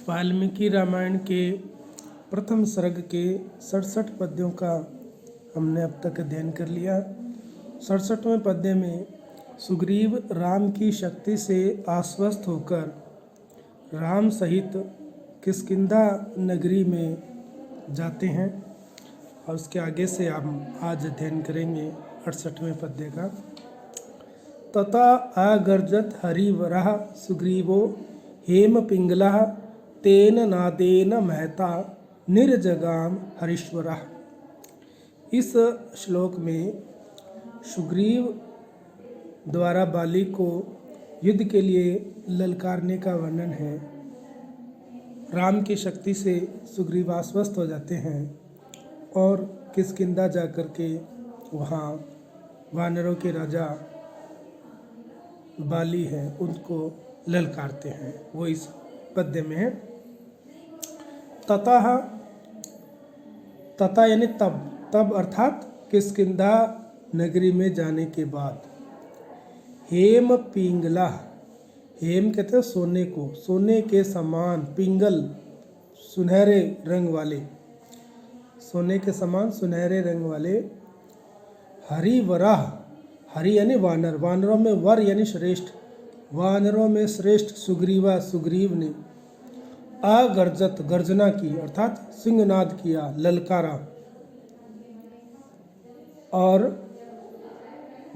वाल्मीकि रामायण के प्रथम सर्ग के 67 पद्यों का हमने अब तक अध्ययन कर लिया। 67वें पद्य में सुग्रीव राम की शक्ति से आश्वस्त होकर राम सहित किष्किंधा नगरी में जाते हैं और उसके आगे से हम आज अध्ययन करेंगे 68वें पद्य का। तथा आगर्जत हरिवरः सुग्रीवो हेम पिंगलः तेन नादेन महता निर्जगाम हरीश्वरः। इस श्लोक में सुग्रीव द्वारा बाली को युद्ध के लिए ललकारने का वर्णन है। राम की शक्ति से सुग्रीव आश्वस्त हो जाते हैं और किष्किंधा जाकर के वहाँ वानरों के राजा बाली है उनको ललकारते हैं। वो इस पद्य में है। तथा यानी तब अर्थात किष्किंधा नगरी में जाने के बाद हेम पिंगला, हेम कहते हैं सोने को, सोने के समान, पिंगल सुनहरे रंग वाले, सोने के समान सुनहरे रंग वाले, हरिवराह, हरि यानी वानर, वानरों में वर यानी श्रेष्ठ, वानरों में श्रेष्ठ सुग्रीवा, सुग्रीव ने अगर्जत गर्जना की अर्थात सिंहनाद किया, ललकारा, और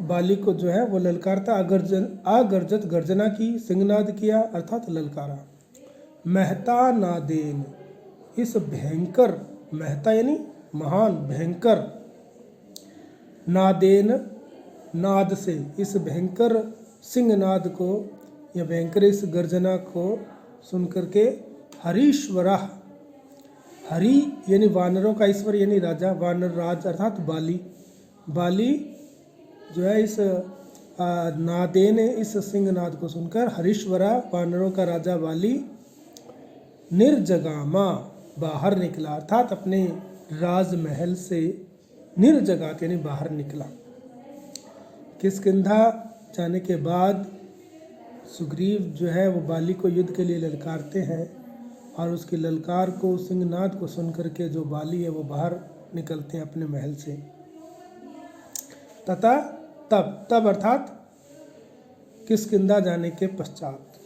बाली को जो है वो ललकारता अगर्जत गर्जना की, सिंहनाद किया अर्थात ललकारा। महता नादेन, इस भयंकर, महता यानी महान, भयंकर, नादेन नाद से, इस भयंकर सिंहनाद को या भयंकर इस गर्जना को सुनकर के हरीश्वरा, हरि यानी वानरों का ईश्वर यानी राजा, वानर राज अर्थात बाली, बाली जो है इस नादेन इस सिंहनाद को सुनकर हरीश्वरा वानरों का राजा बाली निर्जगामा बाहर निकला अर्थात अपने राजमहल से निर्जगात यानी बाहर निकला। किष्किंधा जाने के बाद सुग्रीव जो है वो बाली को युद्ध के लिए ललकारते हैं और उसकी ललकार को, सिंहनाद को सुन करके जो बाली है वो बाहर निकलते हैं अपने महल से। तथा तब अर्थात किष्किंधा जाने के पश्चात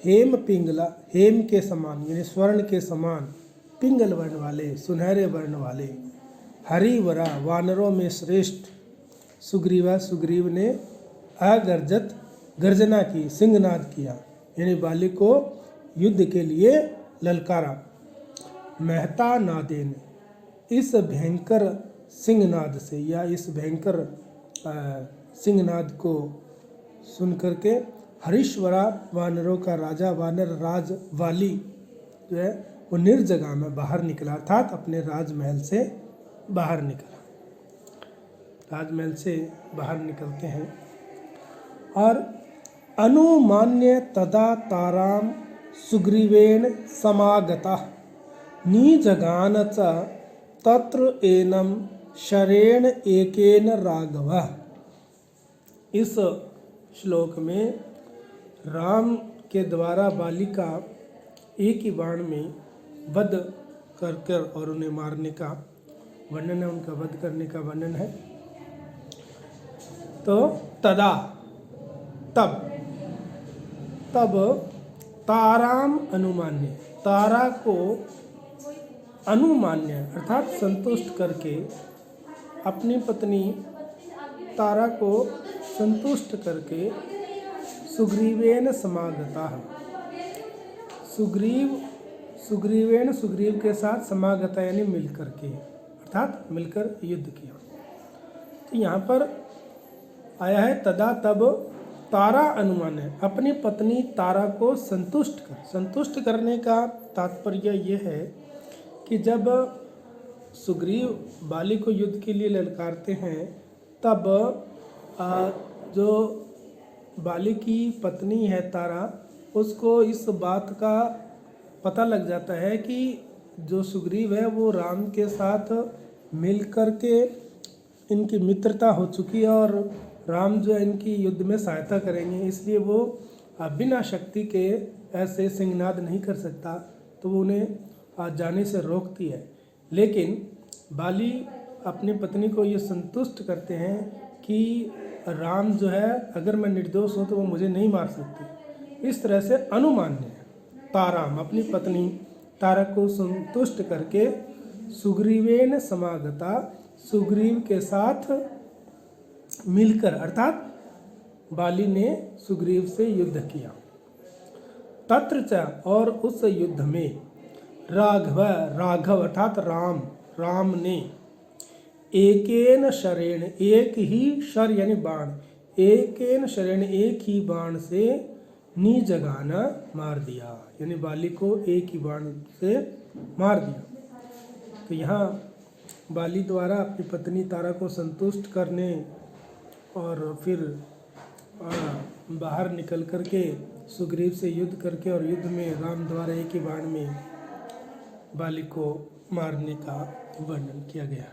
हेम पिंगला, हेम के समान यानी स्वर्ण के समान, पिंगल वर्ण वाले, सुनहरे वर्ण वाले, हरिवरा वानरों में श्रेष्ठ, सुग्रीवा, सुग्रीव ने अगर्जत गर्जना की, सिंहनाद किया यानी बाली को युद्ध के लिए ललकारा। महता नादेन, इस भयंकर सिंहनाद से या इस भयंकर सिंहनाद को सुन करके हरीश्वरा वानरों का राजा, वानर राज वाली जो है वो निर्जगा में बाहर निकला अर्थात अपने राजमहल से बाहर निकला। राजमहल से बाहर निकलते हैं और अनुमान्य तदा ताराम सुग्रीवेण समागता निजगान च तत्र एनम शरेण एकेन राघव। इस श्लोक में राम के द्वारा बाली का एक ही बाण में वध कर और उन्हें मारने का वर्णन है, उनका वध करने का वर्णन है। तो तदा तब ताराम अनुमान्य, तारा को अनुमान्य अर्थात संतुष्ट करके, अपनी पत्नी तारा को संतुष्ट करके सुग्रीवेन समागता, सुग्रीव के साथ समागता यानी मिलकर के अर्थात मिलकर युद्ध किया। तो यहाँ पर आया है तदा तब तारा अनुमान है, अपनी पत्नी तारा को संतुष्ट करने का तात्पर्य यह है कि जब सुग्रीव बाली को युद्ध के लिए ललकारते हैं तब जो बाली की पत्नी है तारा, उसको इस बात का पता लग जाता है कि जो सुग्रीव है वो राम के साथ मिल कर के इनकी मित्रता हो चुकी है और राम जो है इनकी युद्ध में सहायता करेंगे, इसलिए वो बिना शक्ति के ऐसे सिंहनाद नहीं कर सकता, तो वो उन्हें जाने से रोकती है। लेकिन बाली अपनी पत्नी को ये संतुष्ट करते हैं कि राम जो है, अगर मैं निर्दोष हूँ तो वो मुझे नहीं मार सकते। इस तरह से अनुमान्य है। ताराम अपनी पत्नी तारा को संतुष्ट करके सुग्रीवेन समागता, सुग्रीव के साथ मिलकर, अर्थात बाली ने सुग्रीव से युद्ध किया। तत्र च और उस युद्ध में राघव अर्थात राम ने एकेन शरेण, एक ही शर यानी बाण, एकेन शरेण एक ही बाण से निजगाना मार दिया, यानी बाली को एक ही बाण से मार दिया। तो यहाँ बाली द्वारा अपनी पत्नी तारा को संतुष्ट करने और फिर बाहर निकल करके सुग्रीव से युद्ध करके और युद्ध में राम द्वारा एक ही बाण में बाली को मारने का वर्णन किया गया।